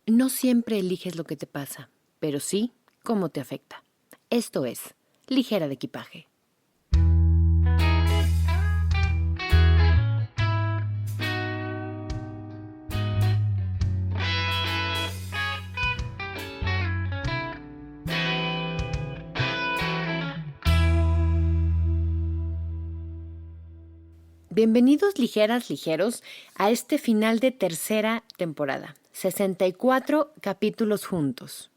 No siempre eliges lo que te pasa, pero sí cómo te afecta. Esto es Ligera de Equipaje. Bienvenidos ligeras, ligeros, a este final de tercera temporada. 64 capítulos juntos.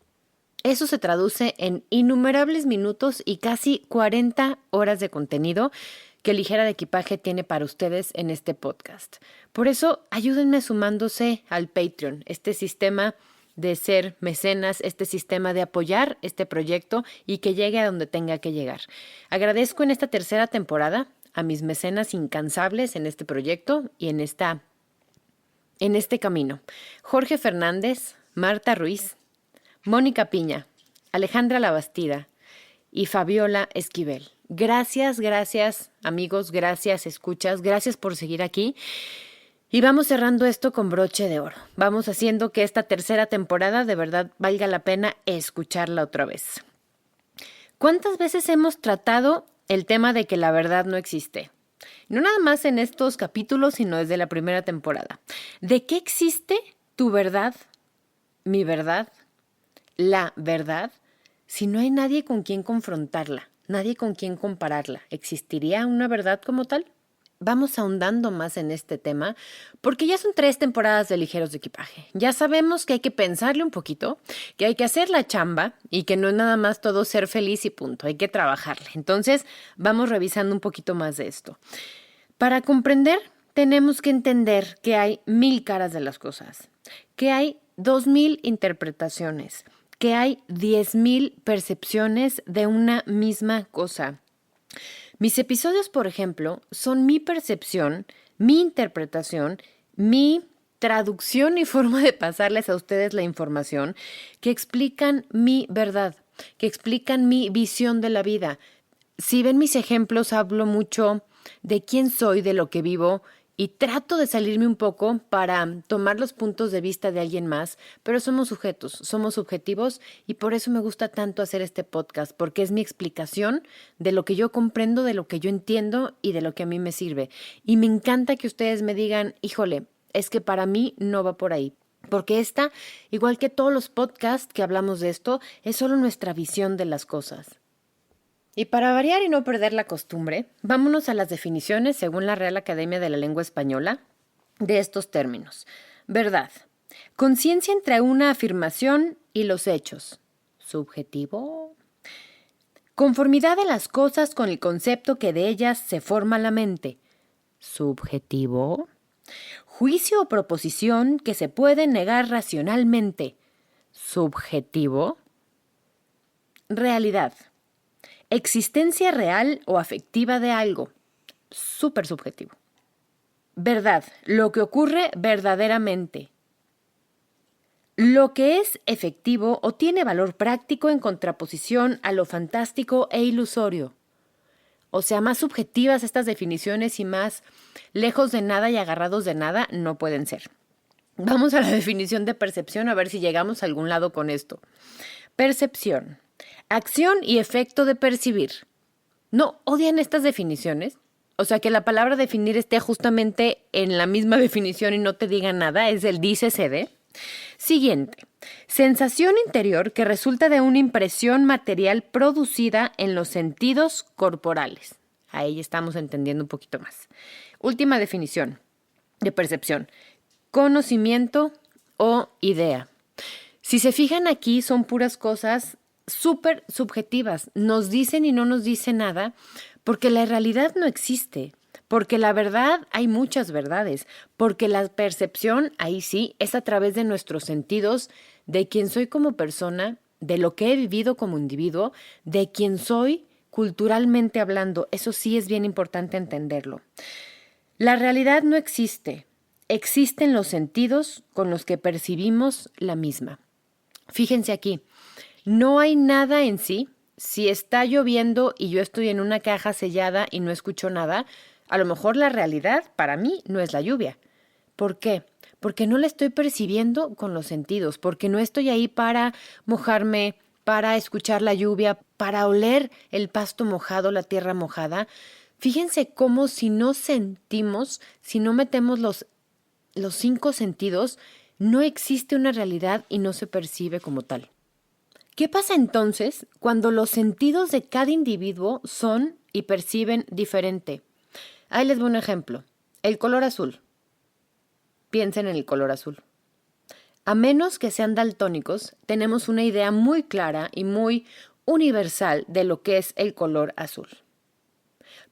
Eso se traduce en innumerables minutos y casi 40 horas de contenido que Ligera de Equipaje tiene para ustedes en este podcast. Por eso, ayúdenme sumándose al Patreon, este sistema de ser mecenas, este sistema de apoyar este proyecto y que llegue a donde tenga que llegar. Agradezco en esta tercera temporada a mis mecenas incansables en este proyecto y en este camino. Jorge Fernández, Marta Ruiz, Mónica Piña, Alejandra Labastida y Fabiola Esquivel. Gracias amigos, gracias escuchas, gracias por seguir aquí. Y vamos cerrando esto con broche de oro. Vamos haciendo que esta tercera temporada de verdad valga la pena escucharla otra vez. ¿Cuántas veces hemos tratado el tema de que la verdad no existe? No nada más en estos capítulos, sino desde la primera temporada. ¿De qué existe tu verdad, mi verdad, la verdad, si no hay nadie con quien confrontarla, nadie con quien compararla? ¿Existiría una verdad como tal? Vamos ahondando más en este tema porque ya son 3 temporadas de Ligeros de Equipaje. Ya sabemos que hay que pensarle un poquito, que hay que hacer la chamba y que no es nada más todo ser feliz y punto, hay que trabajarle. Entonces vamos revisando un poquito más de esto. Para comprender tenemos que entender que hay 1000 caras de las cosas, que hay 2000 interpretaciones, que hay 10,000 percepciones de una misma cosa. Mis episodios, por ejemplo, son mi percepción, mi interpretación, mi traducción y forma de pasarles a ustedes la información que explican mi verdad, que explican mi visión de la vida. Si ven mis ejemplos, hablo mucho de quién soy, de lo que vivo, y trato de salirme un poco para tomar los puntos de vista de alguien más, pero somos sujetos, somos subjetivos y por eso me gusta tanto hacer este podcast, porque es mi explicación de lo que yo comprendo, de lo que yo entiendo y de lo que a mí me sirve. Y me encanta que ustedes me digan, híjole, es que para mí no va por ahí. Porque esta, igual que todos los podcasts que hablamos de esto, es solo nuestra visión de las cosas. Y para variar y no perder la costumbre, vámonos a las definiciones según la Real Academia de la Lengua Española de estos términos. Verdad. Conciencia entre una afirmación y los hechos. Subjetivo. Conformidad de las cosas con el concepto que de ellas se forma la mente. Subjetivo. Juicio o proposición que se puede negar racionalmente. Subjetivo. Realidad. Existencia real o afectiva de algo. Súper subjetivo. Verdad. Lo que ocurre verdaderamente. Lo que es efectivo o tiene valor práctico en contraposición a lo fantástico e ilusorio. O sea, más subjetivas estas definiciones y más lejos de nada y agarrados de nada no pueden ser. Vamos a la definición de percepción a ver si llegamos a algún lado con esto. Percepción. Acción y efecto de percibir. ¿No odian estas definiciones? O sea, que la palabra definir esté justamente en la misma definición y no te diga nada, es el dícese. Siguiente. Sensación interior que resulta de una impresión material producida en los sentidos corporales. Ahí estamos entendiendo un poquito más. Última definición de percepción. Conocimiento o idea. Si se fijan aquí, son puras cosas súper subjetivas. Nos dicen y no nos dicen nada porque la realidad no existe. Porque la verdad, hay muchas verdades. Porque la percepción, ahí sí, es a través de nuestros sentidos, de quién soy como persona, de lo que he vivido como individuo, de quién soy culturalmente hablando. Eso sí es bien importante entenderlo. La realidad no existe. Existen los sentidos con los que percibimos la misma. Fíjense aquí, no hay nada en sí. Si está lloviendo y yo estoy en una caja sellada y no escucho nada, a lo mejor la realidad para mí no es la lluvia. ¿Por qué? Porque no la estoy percibiendo con los sentidos, porque no estoy ahí para mojarme, para escuchar la lluvia, para oler el pasto mojado, la tierra mojada. Fíjense cómo si no sentimos, si no metemos los 5 sentidos, no existe una realidad y no se percibe como tal. ¿Qué pasa entonces cuando los sentidos de cada individuo son y perciben diferente? Ahí les doy un ejemplo. El color azul. Piensen en el color azul. A menos que sean daltónicos, tenemos una idea muy clara y muy universal de lo que es el color azul.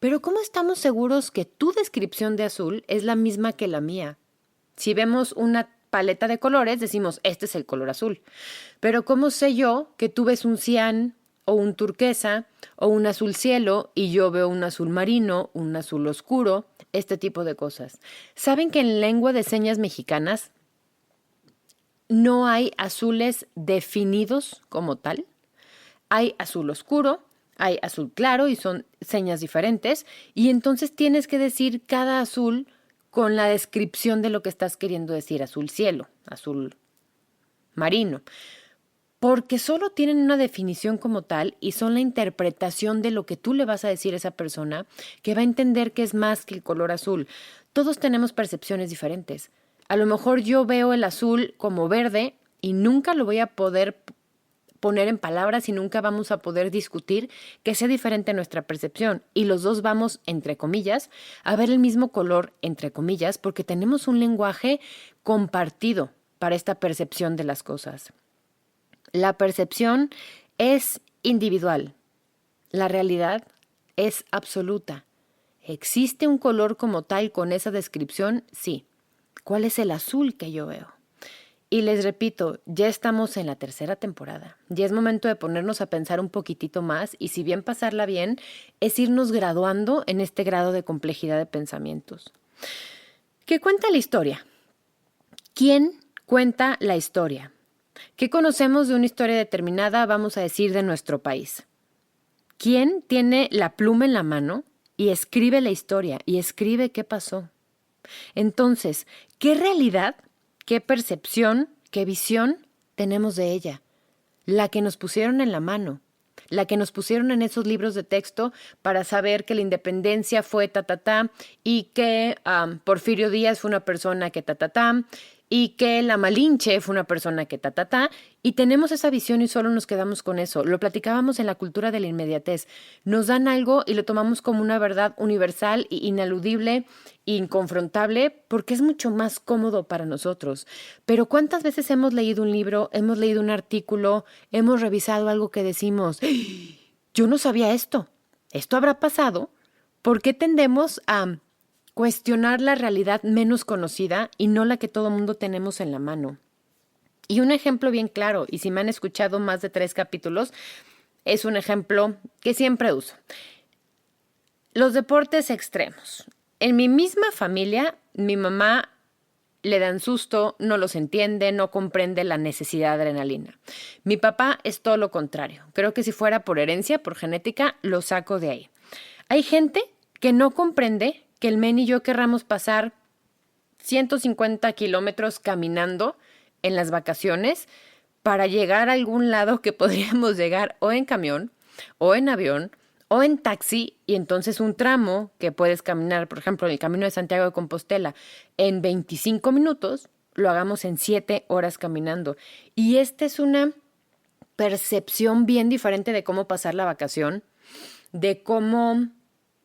Pero ¿cómo estamos seguros que tu descripción de azul es la misma que la mía? Si vemos una paleta de colores, decimos, este es el color azul. Pero ¿cómo sé yo que tú ves un cian o un turquesa o un azul cielo y yo veo un azul marino, un azul oscuro, este tipo de cosas? ¿Saben que en lengua de señas mexicanas no hay azules definidos como tal? Hay azul oscuro, hay azul claro y son señas diferentes, y entonces tienes que decir cada azul con la descripción de lo que estás queriendo decir, azul cielo, azul marino, porque solo tienen una definición como tal y son la interpretación de lo que tú le vas a decir a esa persona que va a entender que es más que el color azul. Todos tenemos percepciones diferentes. A lo mejor yo veo el azul como verde y nunca lo voy a poder poner en palabras y nunca vamos a poder discutir que sea diferente nuestra percepción. Y los dos vamos, entre comillas, a ver el mismo color, entre comillas, porque tenemos un lenguaje compartido para esta percepción de las cosas. La percepción es individual. La realidad es absoluta. ¿Existe un color como tal con esa descripción? Sí. ¿Cuál es el azul que yo veo? Y les repito, ya estamos en la 3ª temporada. Ya es momento de ponernos a pensar un poquitito más y si bien pasarla bien, es irnos graduando en este grado de complejidad de pensamientos. ¿Qué cuenta la historia? ¿Quién cuenta la historia? ¿Qué conocemos de una historia determinada, vamos a decir, de nuestro país? ¿Quién tiene la pluma en la mano y escribe la historia y escribe qué pasó? Entonces, ¿qué realidad, qué percepción, qué visión tenemos de ella? La que nos pusieron en la mano, la que nos pusieron en esos libros de texto para saber que la independencia fue y que Porfirio Díaz fue una persona que y que la Malinche fue una persona que y tenemos esa visión y solo nos quedamos con eso. Lo platicábamos en la cultura de la inmediatez. Nos dan algo y lo tomamos como una verdad universal e ineludible e inconfrontable porque es mucho más cómodo para nosotros. Pero ¿cuántas veces hemos leído un libro, hemos leído un artículo, hemos revisado algo que decimos, yo no sabía esto, esto habrá pasado? ¿Por qué tendemos a cuestionar la realidad menos conocida y no la que todo mundo tenemos en la mano? Y un ejemplo bien claro, y si me han escuchado más de 3 capítulos, es un ejemplo que siempre uso. Los deportes extremos. En mi misma familia, mi mamá le dan susto, no los entiende, no comprende la necesidad de adrenalina. Mi papá es todo lo contrario. Creo que si fuera por herencia, por genética, lo saco de ahí. Hay gente que no comprende que el men y yo querramos pasar 150 kilómetros caminando en las vacaciones para llegar a algún lado que podríamos llegar o en camión, o en avión, o en taxi, y entonces un tramo que puedes caminar, por ejemplo, el Camino de Santiago de Compostela, en 25 minutos, lo hagamos en 7 horas caminando. Y esta es una percepción bien diferente de cómo pasar la vacación, de cómo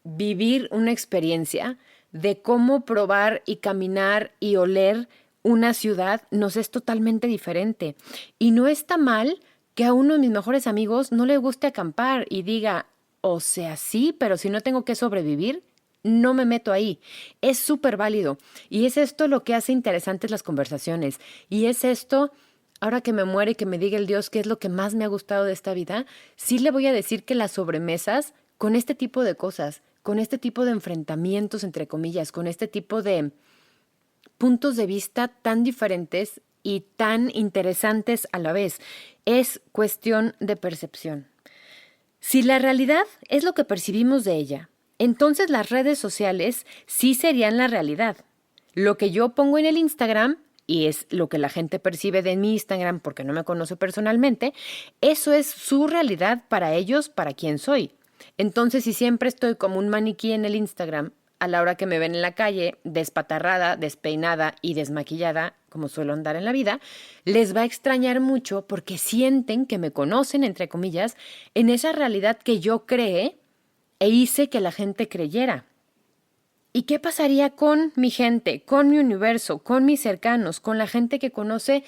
vivir una experiencia, de cómo probar y caminar y oler una ciudad, nos es totalmente diferente. Y no está mal que a uno de mis mejores amigos no le guste acampar y diga, o sea, sí, pero si no tengo que sobrevivir, no me meto ahí. Es súper válido. Y es esto lo que hace interesantes las conversaciones. Y es esto, ahora que me muere y que me diga el Dios qué es lo que más me ha gustado de esta vida, sí le voy a decir que las sobremesas, con este tipo de cosas, con este tipo de enfrentamientos, entre comillas, con este tipo de puntos de vista tan diferentes y tan interesantes a la vez, es cuestión de percepción. Si la realidad es lo que percibimos de ella, entonces las redes sociales sí serían la realidad. Lo que yo pongo en el Instagram y es lo que la gente percibe de mi Instagram porque no me conoce personalmente, eso es su realidad para ellos, para quién soy. Entonces, si siempre estoy como un maniquí en el Instagram, a la hora que me ven en la calle, despatarrada, despeinada y desmaquillada, como suelo andar en la vida, les va a extrañar mucho porque sienten que me conocen, entre comillas, en esa realidad que yo creé e hice que la gente creyera. ¿Y qué pasaría con mi gente, con mi universo, con mis cercanos, con la gente que conoce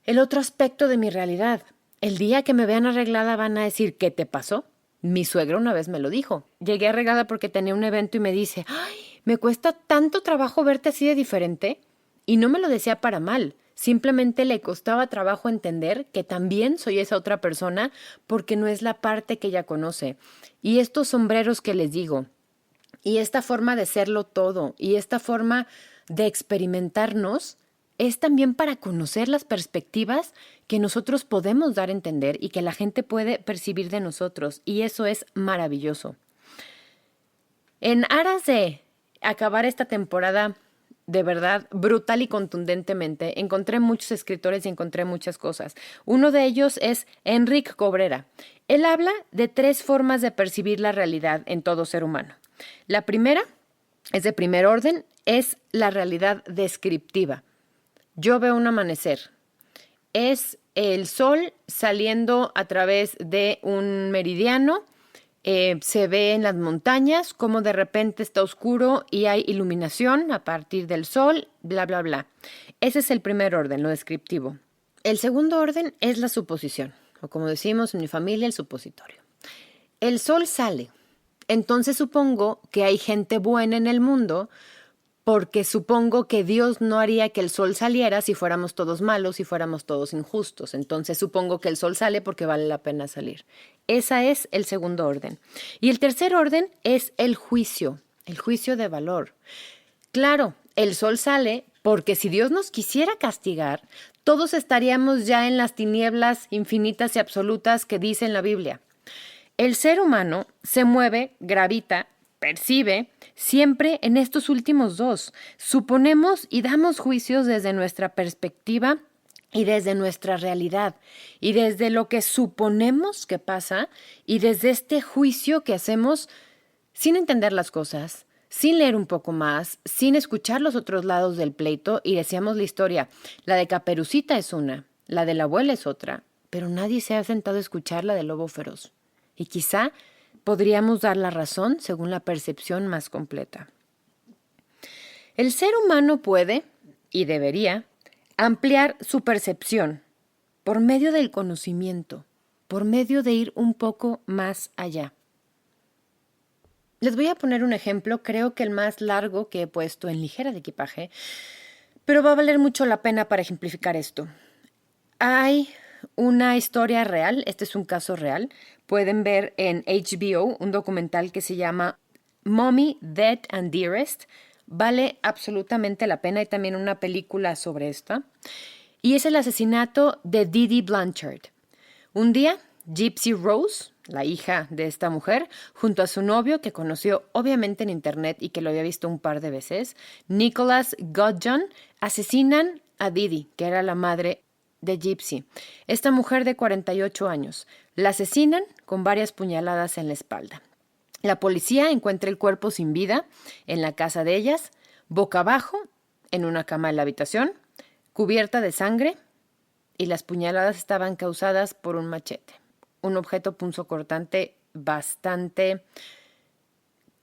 el otro aspecto de mi realidad? El día que me vean arreglada van a decir, ¿qué te pasó? Mi suegra una vez me lo dijo. Llegué arreglada porque tenía un evento y me dice, ¡ay, me cuesta tanto trabajo verte así de diferente! Y no me lo decía para mal. Simplemente le costaba trabajo entender que también soy esa otra persona porque no es la parte que ella conoce. Y estos sombreros que les digo, y esta forma de serlo todo, y esta forma de experimentarnos, es también para conocer las perspectivas que nosotros podemos dar a entender y que la gente puede percibir de nosotros. Y eso es maravilloso. En aras de acabar esta temporada de verdad brutal y contundentemente, encontré muchos escritores y encontré muchas cosas. Uno de ellos es Enric Cabrera. Él habla de 3 formas de percibir la realidad en todo ser humano. La primera, es de primer orden, es la realidad descriptiva. Yo veo un amanecer. Es el sol saliendo a través de un meridiano. Se ve en las montañas cómo de repente está oscuro y hay iluminación a partir del sol, bla, bla, bla. Ese es el primer orden, lo descriptivo. El segundo orden es la suposición, o como decimos en mi familia, el supositorio. El sol sale. Entonces supongo que hay gente buena en el mundo porque supongo que Dios no haría que el sol saliera si fuéramos todos malos, si fuéramos todos injustos. Entonces supongo que el sol sale porque vale la pena salir. Ese es el segundo orden. Y el tercer orden es el juicio de valor. Claro, el sol sale porque si Dios nos quisiera castigar, todos estaríamos ya en las tinieblas infinitas y absolutas que dice en la Biblia. El ser humano se mueve, gravita, percibe, siempre en estos últimos 2. Suponemos y damos juicios desde nuestra perspectiva y desde nuestra realidad, y desde lo que suponemos que pasa, y desde este juicio que hacemos sin entender las cosas, sin leer un poco más, sin escuchar los otros lados del pleito, y decíamos la historia. La de Caperucita es una, la de la abuela es otra, pero nadie se ha sentado a escuchar la del lobo feroz. Y quizá podríamos dar la razón según la percepción más completa. El ser humano puede, y debería, ampliar su percepción por medio del conocimiento, por medio de ir un poco más allá. Les voy a poner un ejemplo, creo que el más largo que he puesto en ligera de equipaje, pero va a valer mucho la pena para ejemplificar esto. Hay una historia real, este es un caso real. Pueden ver en HBO un documental que se llama Mommy, Dead and Dearest. Vale absolutamente la pena. Hay también una película sobre esta. Y es el asesinato de Dee Dee Blanchard. Un día, Gypsy Rose, la hija de esta mujer, junto a su novio, que conoció obviamente en internet y que lo había visto un par de veces, Nicholas Gudjon, asesinan a Dee Dee, que era la madre de Gypsy. Esta mujer de 48 años. La asesinan con varias puñaladas en la espalda. La policía encuentra el cuerpo sin vida en la casa de ellas, boca abajo, en una cama en la habitación, cubierta de sangre, y las puñaladas estaban causadas por un machete. Un objeto punzocortante bastante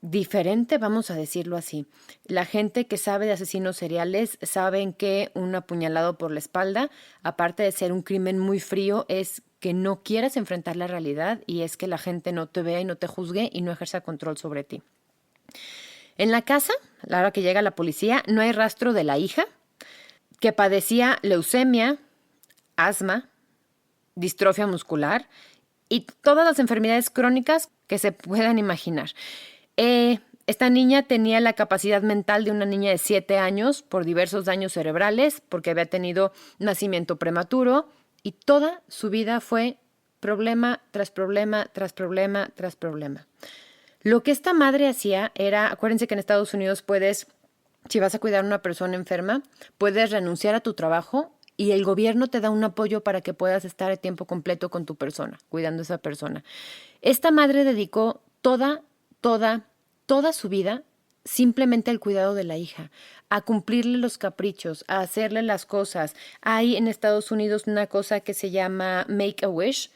diferente, vamos a decirlo así. La gente que sabe de asesinos seriales saben que un apuñalado por la espalda, aparte de ser un crimen muy frío, es que no quieras enfrentar la realidad y es que la gente no te vea y no te juzgue y no ejerza control sobre ti. En la casa, a la hora que llega la policía, no hay rastro de la hija, que padecía leucemia, asma, distrofia muscular y todas las enfermedades crónicas que se puedan imaginar. Esta niña tenía la capacidad mental de una niña de 7 años por diversos daños cerebrales, porque había tenido nacimiento prematuro y toda su vida fue problema tras problema, tras problema, tras problema. Lo que esta madre hacía era, acuérdense que en Estados Unidos puedes Si vas a cuidar a una persona enferma, puedes renunciar a tu trabajo y el gobierno te da un apoyo para que puedas estar a tiempo completo con tu persona, cuidando a esa persona. Esta madre dedicó toda su vida simplemente al cuidado de la hija, a cumplirle los caprichos, a hacerle las cosas. Hay en Estados Unidos una cosa que se llama Make a Wish,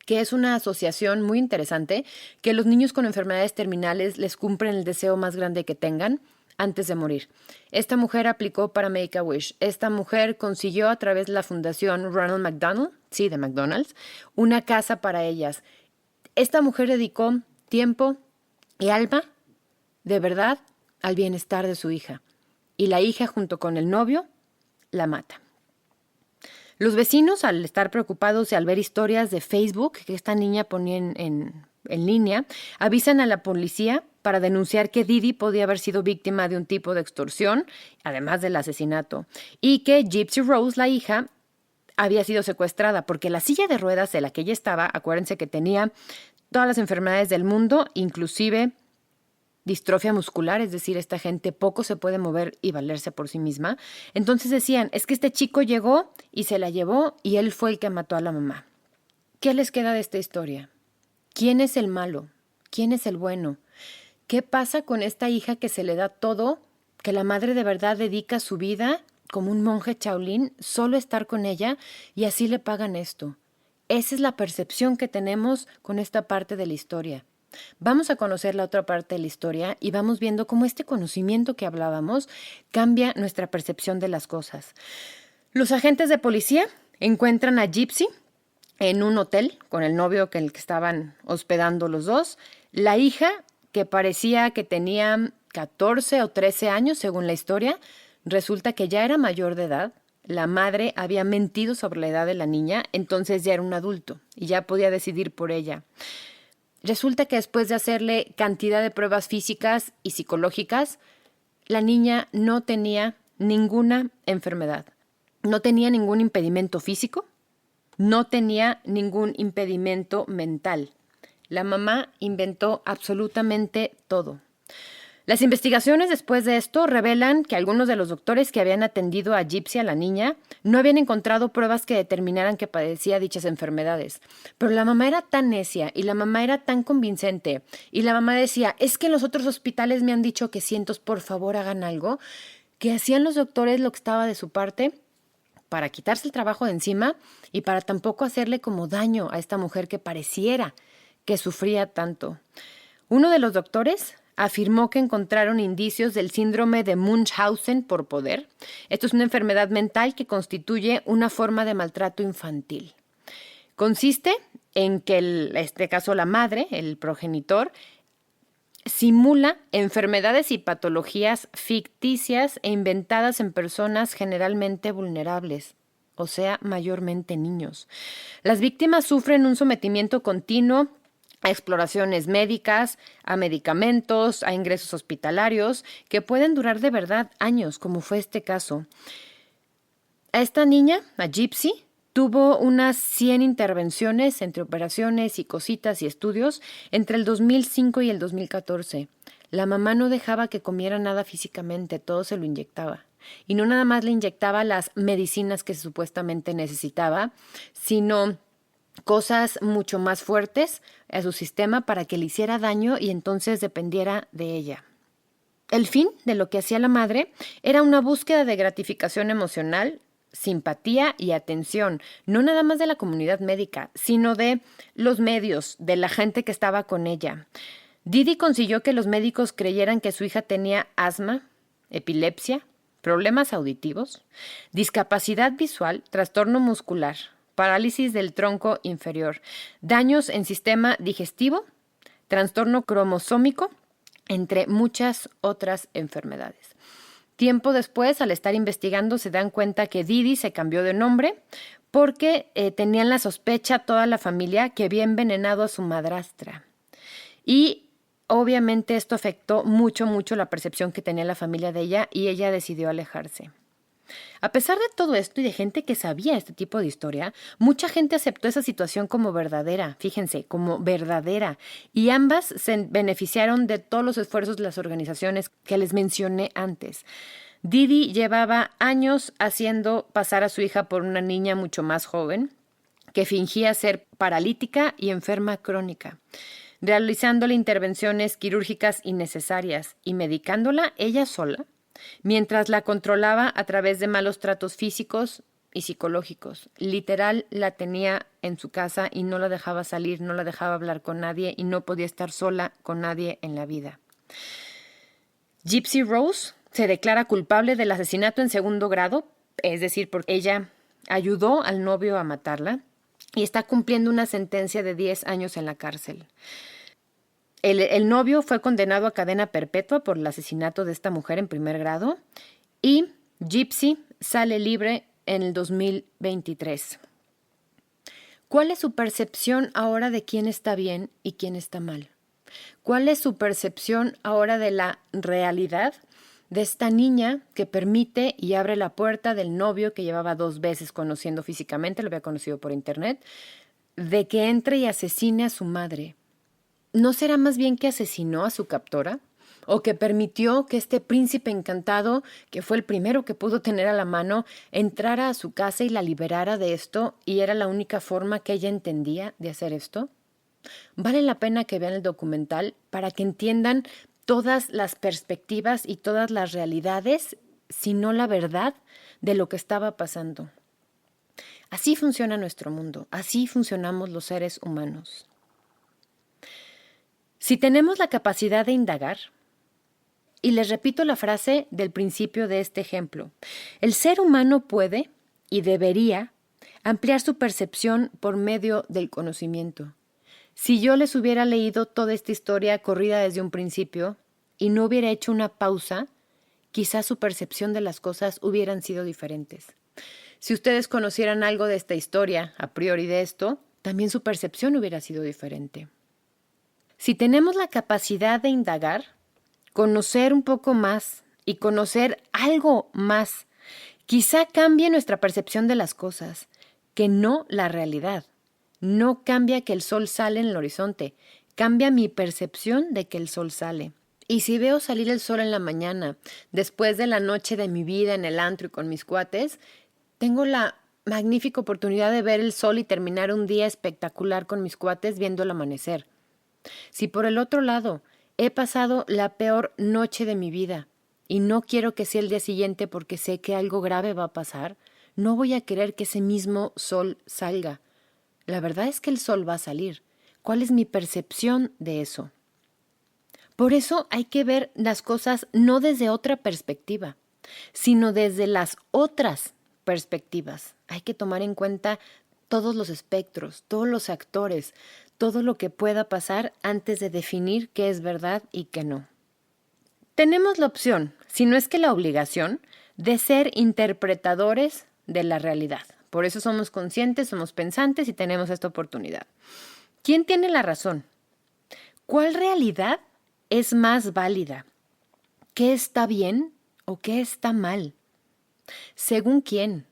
que es una asociación muy interesante, que los niños con enfermedades terminales les cumplen el deseo más grande que tengan antes de morir. Esta mujer aplicó para Make a Wish. Esta mujer consiguió a través de la fundación Ronald McDonald, sí, de McDonald's, una casa para ellas. Esta mujer dedicó tiempo y alma, de verdad, al bienestar de su hija. Y la hija, junto con el novio, la mata. Los vecinos, al estar preocupados y al ver historias de Facebook que esta niña ponía en línea, avisan a la policía para denunciar que Didi podía haber sido víctima de un tipo de extorsión, además del asesinato, y que Gypsy Rose, la hija, había sido secuestrada, porque la silla de ruedas de la que ella estaba, acuérdense que tenía todas las enfermedades del mundo, inclusive distrofia muscular, es decir, esta gente poco se puede mover y valerse por sí misma. Entonces decían, es que este chico llegó y se la llevó y él fue el que mató a la mamá. ¿Qué les queda de esta historia? ¿Quién es el malo? ¿Quién es el bueno? ¿Qué pasa con esta hija que se le da todo, que la madre de verdad dedica su vida como un monje Shaolin, solo estar con ella y así le pagan esto? Esa es la percepción que tenemos con esta parte de la historia. Vamos a conocer la otra parte de la historia y vamos viendo cómo este conocimiento que hablábamos cambia nuestra percepción de las cosas. Los agentes de policía encuentran a Gypsy en un hotel con el novio que el que estaban hospedando los dos. La hija, que parecía que tenía 14 o 13 años según la historia, resulta que ya era mayor de edad. La madre había mentido sobre la edad de la niña, entonces ya era un adulto y ya podía decidir por ella. Resulta que después de hacerle cantidad de pruebas físicas y psicológicas, la niña no tenía ninguna enfermedad. No tenía ningún impedimento físico, no tenía ningún impedimento mental. La mamá inventó absolutamente todo. Las investigaciones después de esto revelan que algunos de los doctores que habían atendido a Gypsy, a la niña, no habían encontrado pruebas que determinaran que padecía dichas enfermedades. Pero la mamá era tan necia y la mamá era tan convincente y la mamá decía, es que en los otros hospitales me han dicho que cientos, por favor hagan algo, que hacían los doctores lo que estaba de su parte para quitarse el trabajo de encima y para tampoco hacerle como daño a esta mujer que pareciera que sufría tanto. Uno de los doctores afirmó que encontraron indicios del síndrome de Munchausen por poder. Esto es una enfermedad mental que constituye una forma de maltrato infantil. Consiste en que, en este caso la madre, el progenitor, simula enfermedades y patologías ficticias e inventadas en personas generalmente vulnerables, o sea, mayormente niños. Las víctimas sufren un sometimiento continuo a exploraciones médicas, a medicamentos, a ingresos hospitalarios, que pueden durar de verdad años, como fue este caso. A esta niña, a Gypsy, tuvo unas 100 intervenciones entre operaciones y cositas y estudios entre el 2005 y el 2014. La mamá no dejaba que comiera nada físicamente, todo se lo inyectaba. Y no nada más le inyectaba las medicinas que supuestamente necesitaba, sino cosas mucho más fuertes a su sistema para que le hiciera daño y entonces dependiera de ella. El fin de lo que hacía la madre era una búsqueda de gratificación emocional, simpatía y atención, no nada más de la comunidad médica, sino de los medios, de la gente que estaba con ella. Didi consiguió que los médicos creyeran que su hija tenía asma, epilepsia, problemas auditivos, discapacidad visual, trastorno muscular, parálisis del tronco inferior, daños en sistema digestivo, trastorno cromosómico, entre muchas otras enfermedades. Tiempo después, al estar investigando, se dan cuenta que Didi se cambió de nombre porque tenían la sospecha toda la familia que había envenenado a su madrastra. Y obviamente esto afectó mucho la percepción que tenía la familia de ella y ella decidió alejarse. A pesar de todo esto y de gente que sabía este tipo de historia, mucha gente aceptó esa situación como verdadera, fíjense, como verdadera, y ambas se beneficiaron de todos los esfuerzos de las organizaciones que les mencioné antes. Didi llevaba años haciendo pasar a su hija por una niña mucho más joven, que fingía ser paralítica y enferma crónica, realizándole intervenciones quirúrgicas innecesarias y medicándola ella sola, mientras la controlaba a través de malos tratos físicos y psicológicos. Literal, la tenía en su casa y no la dejaba salir, no la dejaba hablar con nadie y no podía estar sola con nadie en la vida. Gypsy Rose se declara culpable del asesinato en segundo grado, es decir, porque ella ayudó al novio a matarla y está cumpliendo una sentencia de 10 años en la cárcel. El novio fue condenado a cadena perpetua por el asesinato de esta mujer en primer grado y Gypsy sale libre en el 2023. ¿Cuál es su percepción ahora de quién está bien y quién está mal? ¿Cuál es su percepción ahora de la realidad de esta niña que permite y abre la puerta del novio que llevaba 2 veces conociendo físicamente, lo había conocido por internet, de que entre y asesine a su madre? ¿No será más bien que asesinó a su captora? ¿O que permitió que este príncipe encantado, que fue el primero que pudo tener a la mano, entrara a su casa y la liberara de esto y era la única forma que ella entendía de hacer esto? Vale la pena que vean el documental para que entiendan todas las perspectivas y todas las realidades, si no la verdad, de lo que estaba pasando. Así funciona nuestro mundo, así funcionamos los seres humanos. Si tenemos la capacidad de indagar, y les repito la frase del principio de este ejemplo, el ser humano puede y debería ampliar su percepción por medio del conocimiento. Si yo les hubiera leído toda esta historia corrida desde un principio y no hubiera hecho una pausa, quizás su percepción de las cosas hubieran sido diferentes. Si ustedes conocieran algo de esta historia, a priori de esto, también su percepción hubiera sido diferente. Si tenemos la capacidad de indagar, conocer un poco más y conocer algo más, quizá cambie nuestra percepción de las cosas, que no la realidad. No cambia que el sol sale en el horizonte, cambia mi percepción de que el sol sale. Y si veo salir el sol en la mañana, después de la noche de mi vida en el antro y con mis cuates, tengo la magnífica oportunidad de ver el sol y terminar un día espectacular con mis cuates viendo el amanecer. Si por el otro lado he pasado la peor noche de mi vida y no quiero que sea el día siguiente porque sé que algo grave va a pasar, no voy a querer que ese mismo sol salga. La verdad es que el sol va a salir. ¿Cuál es mi percepción de eso? Por eso hay que ver las cosas no desde otra perspectiva, sino desde las otras perspectivas. Hay que tomar en cuenta todos los espectros, todos los actores, todo lo que pueda pasar antes de definir qué es verdad y qué no. Tenemos la opción, si no es que la obligación, de ser interpretadores de la realidad. Por eso somos conscientes, somos pensantes y tenemos esta oportunidad. ¿Quién tiene la razón? ¿Cuál realidad es más válida? ¿Qué está bien o qué está mal? ¿Según quién?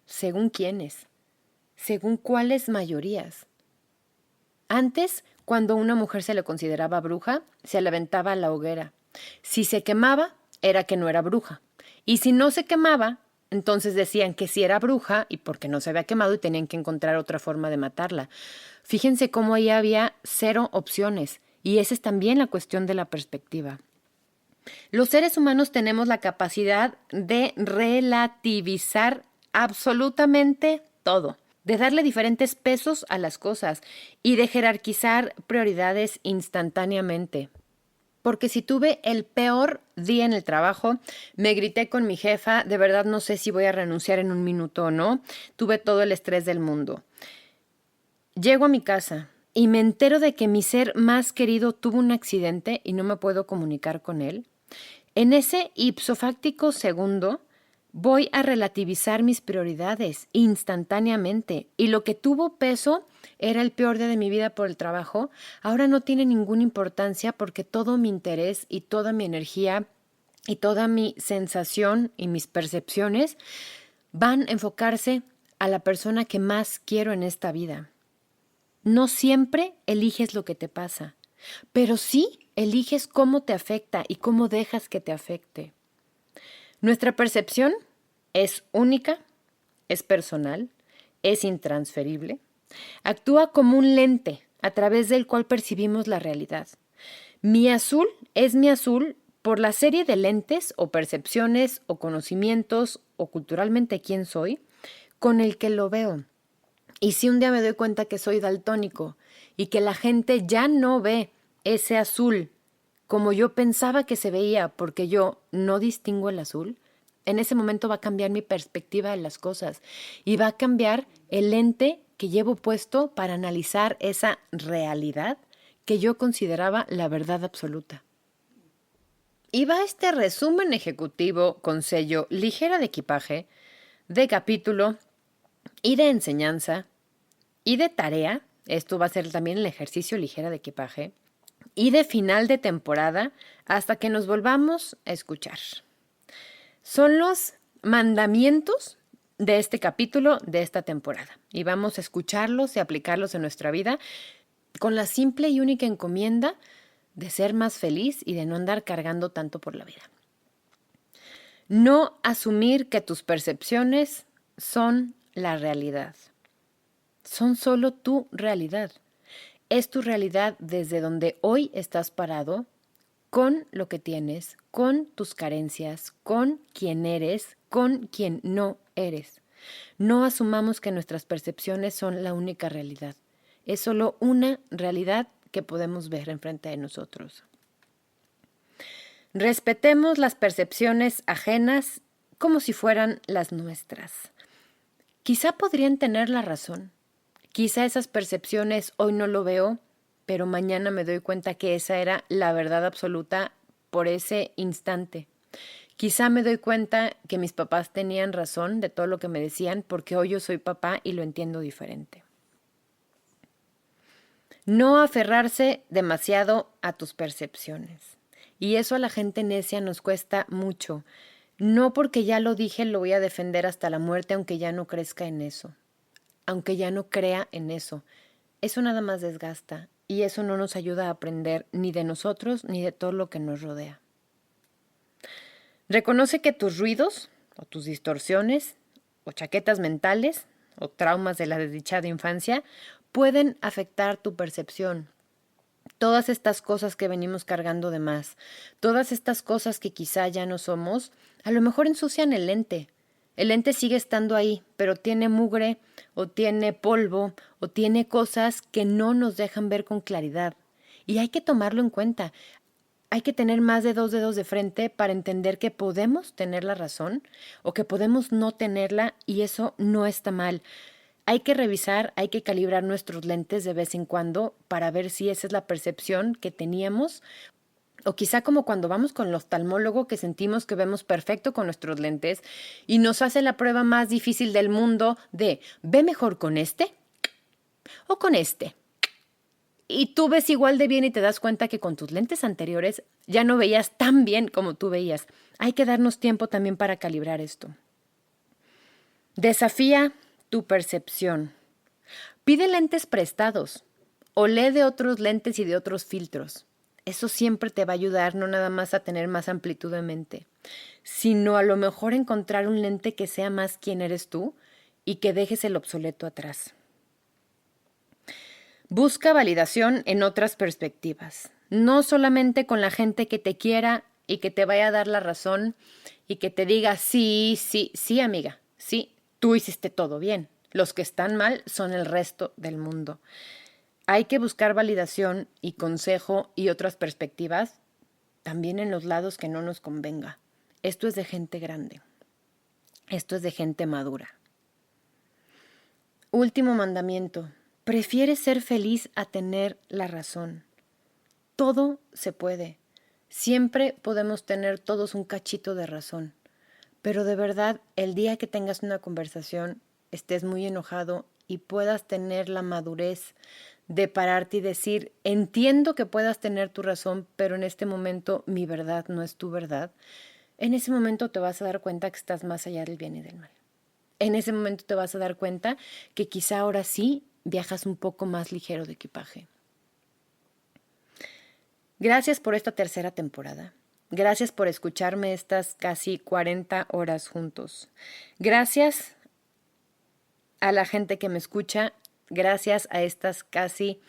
¿Según quiénes? ¿Según cuáles mayorías? Antes, cuando a una mujer se le consideraba bruja, se le aventaba a la hoguera. Si se quemaba, era que no era bruja. Y si no se quemaba, entonces decían que sí era bruja y porque no se había quemado y tenían que encontrar otra forma de matarla. Fíjense cómo ahí había 0 opciones. Y esa es también la cuestión de la perspectiva. Los seres humanos tenemos la capacidad de relativizar absolutamente todo, de darle diferentes pesos a las cosas y de jerarquizar prioridades instantáneamente. Porque si tuve el peor día en el trabajo, me grité con mi jefa, de verdad no sé si voy a renunciar en un minuto o no, tuve todo el estrés del mundo. Llego a mi casa y me entero de que mi ser más querido tuvo un accidente y no me puedo comunicar con él. En ese ipsofáctico segundo voy a relativizar mis prioridades instantáneamente y lo que tuvo peso era el peor día de mi vida por el trabajo, ahora no tiene ninguna importancia porque todo mi interés y toda mi energía y toda mi sensación y mis percepciones van a enfocarse a la persona que más quiero en esta vida. No siempre eliges lo que te pasa, pero sí eliges cómo te afecta y cómo dejas que te afecte. Nuestra percepción es única, es personal, es intransferible. Actúa como un lente a través del cual percibimos la realidad. Mi azul es mi azul por la serie de lentes o percepciones o conocimientos o culturalmente quién soy con el que lo veo. Y si un día me doy cuenta que soy daltónico y que la gente ya no ve ese azul como yo pensaba que se veía porque yo no distingo el azul, en ese momento va a cambiar mi perspectiva de las cosas y va a cambiar el lente que llevo puesto para analizar esa realidad que yo consideraba la verdad absoluta. Y va este resumen ejecutivo con sello ligera de equipaje, de capítulo y de enseñanza y de tarea. Esto va a ser también el ejercicio ligera de equipaje y de final de temporada hasta que nos volvamos a escuchar. Son los mandamientos de este capítulo, de esta temporada. Y vamos a escucharlos y aplicarlos en nuestra vida con la simple y única encomienda de ser más feliz y de no andar cargando tanto por la vida. No asumir que tus percepciones son la realidad. Son solo tu realidad. Es tu realidad desde donde hoy estás parado, con lo que tienes, con tus carencias, con quién eres, con quién no eres. No asumamos que nuestras percepciones son la única realidad. Es solo una realidad que podemos ver enfrente de nosotros. Respetemos las percepciones ajenas como si fueran las nuestras. Quizá podrían tener la razón. Quizá esas percepciones hoy no lo veo, pero mañana me doy cuenta que esa era la verdad absoluta por ese instante. Quizá me doy cuenta que mis papás tenían razón de todo lo que me decían porque hoy yo soy papá y lo entiendo diferente. No aferrarse demasiado a tus percepciones. Y eso a la gente necia nos cuesta mucho. No porque ya lo dije lo voy a defender hasta la muerte aunque ya no crezca en eso. Aunque ya no crea en eso. Eso nada más desgasta y eso no nos ayuda a aprender ni de nosotros ni de todo lo que nos rodea. Reconoce que tus ruidos o tus distorsiones o chaquetas mentales o traumas de la desdichada infancia pueden afectar tu percepción. Todas estas cosas que venimos cargando de más, todas estas cosas que quizá ya no somos, a lo mejor ensucian el lente. El lente sigue estando ahí, pero tiene mugre o tiene polvo o tiene cosas que no nos dejan ver con claridad. Y hay que tomarlo en cuenta. Hay que tener más de 2 dedos de frente para entender que podemos tener la razón o que podemos no tenerla y eso no está mal. Hay que revisar, hay que calibrar nuestros lentes de vez en cuando para ver si esa es la percepción que teníamos. O quizá como cuando vamos con el oftalmólogo que sentimos que vemos perfecto con nuestros lentes y nos hace la prueba más difícil del mundo de ¿ve mejor con este o con este? Y tú ves igual de bien y te das cuenta que con tus lentes anteriores ya no veías tan bien como tú veías. Hay que darnos tiempo también para calibrar esto. Desafía tu percepción. Pide lentes prestados o lee de otros lentes y de otros filtros. Eso siempre te va a ayudar no nada más a tener más amplitud de mente, sino a lo mejor encontrar un lente que sea más quién eres tú y que dejes el obsoleto atrás. Busca validación en otras perspectivas, no solamente con la gente que te quiera y que te vaya a dar la razón y que te diga sí, sí, sí, amiga, sí, tú hiciste todo bien. Los que están mal son el resto del mundo. Hay que buscar validación y consejo y otras perspectivas también en los lados que no nos convenga. Esto es de gente grande. Esto es de gente madura. Último mandamiento. Prefiere ser feliz a tener la razón. Todo se puede. Siempre podemos tener todos un cachito de razón. Pero de verdad, el día que tengas una conversación, estés muy enojado y puedas tener la madurez de pararte y decir, entiendo que puedas tener tu razón, pero en este momento mi verdad no es tu verdad. en ese momento te vas a dar cuenta que estás más allá del bien y del mal. En ese momento te vas a dar cuenta que quizá ahora sí viajas un poco más ligero de equipaje. Gracias por esta tercera temporada. Gracias por escucharme estas casi 40 horas juntos. Gracias a la gente que me escucha. Gracias a estas casi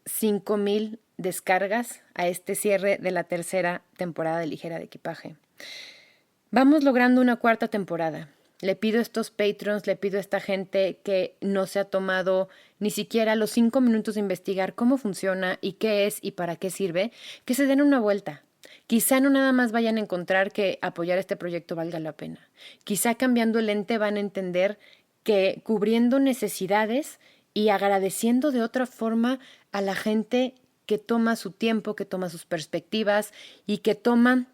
5,000 descargas a este cierre de la tercera temporada de Ligera de Equipaje. Vamos logrando una cuarta temporada. Le pido a estos patrons, le pido a esta gente que no se ha tomado ni siquiera los 5 minutos de investigar cómo funciona y qué es y para qué sirve, que se den una vuelta. Quizá no nada más vayan a encontrar que apoyar este proyecto valga la pena. Quizá cambiando el lente van a entender que cubriendo necesidades y agradeciendo de otra forma a la gente que toma su tiempo, que toma sus perspectivas y que toma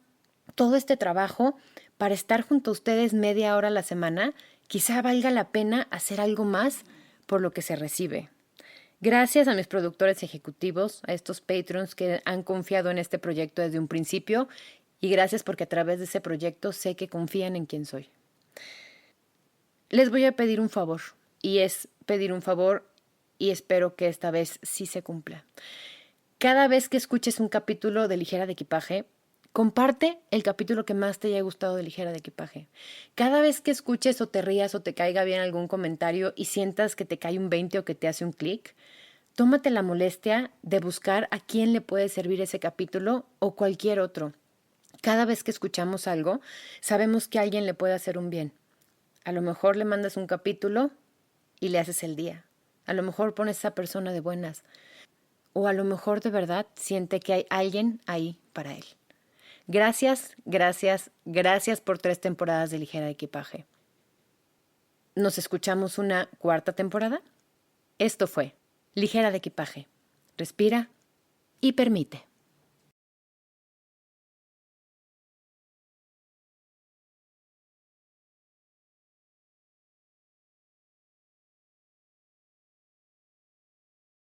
todo este trabajo para estar junto a ustedes media hora a la semana, quizá valga la pena hacer algo más por lo que se recibe. Gracias a mis productores ejecutivos, a estos patrons que han confiado en este proyecto desde un principio y gracias porque a través de ese proyecto sé que confían en quién soy. Les voy a pedir un favor y es pedir un favor y espero que esta vez sí se cumpla. Cada vez que escuches un capítulo de Ligera de Equipaje, comparte el capítulo que más te haya gustado de Ligera de Equipaje. Cada vez que escuches o te rías o te caiga bien algún comentario y sientas que te cae un 20 o que te hace un clic, tómate la molestia de buscar a quién le puede servir ese capítulo o cualquier otro. Cada vez que escuchamos algo, sabemos que a alguien le puede hacer un bien. A lo mejor le mandas un capítulo y le haces el día. A lo mejor pones a esa persona de buenas. O a lo mejor de verdad siente que hay alguien ahí para él. Gracias, gracias, gracias por 3 temporadas de Ligera de Equipaje. ¿Nos escuchamos una cuarta temporada? Esto fue Ligera de Equipaje. Respira y permite.